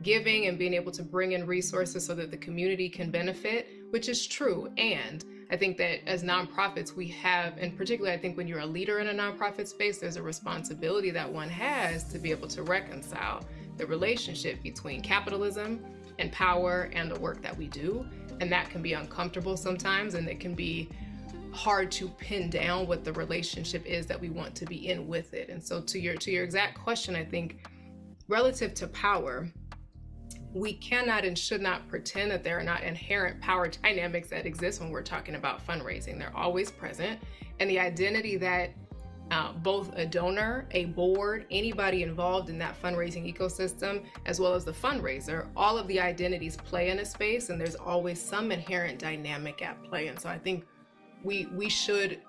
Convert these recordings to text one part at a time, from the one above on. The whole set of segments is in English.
giving and being able to bring in resources so that the community can benefit, which is true. And I think that as nonprofits, we have, and particularly I think when you're a leader in a nonprofit space, there's a responsibility that one has to be able to reconcile the relationship between capitalism and power and the work that we do. And that can be uncomfortable sometimes, and it can be hard to pin down what the relationship is that we want to be in with it. And so to your exact question, I think relative to power, we cannot and should not pretend that there are not inherent power dynamics that exist when we're talking about fundraising. They're always present. And the identity that both a donor, a board, anybody involved in that fundraising ecosystem, as well as the fundraiser, all of the identities play in a space, and there's always some inherent dynamic at play. And so I think we should,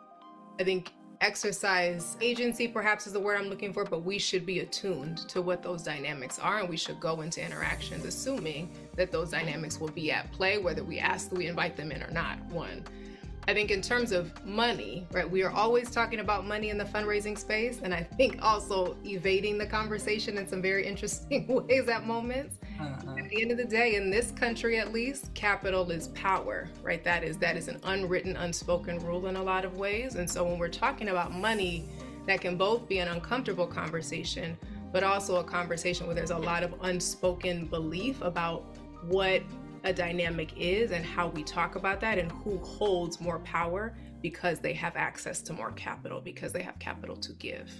exercise agency, perhaps is the word I'm looking for, but we should be attuned to what those dynamics are, and we should go into interactions assuming that those dynamics will be at play, whether we invite them in or not. One, I think in terms of money, right, we are always talking about money in the fundraising space, and I think also evading the conversation in some very interesting ways at moments. At the end of the day, in this country at least, capital is power, right? That is an unwritten, unspoken rule in a lot of ways. And so when we're talking about money, that can both be an uncomfortable conversation, but also a conversation where there's a lot of unspoken belief about what a dynamic is and how we talk about that and who holds more power because they have access to more capital, because they have capital to give.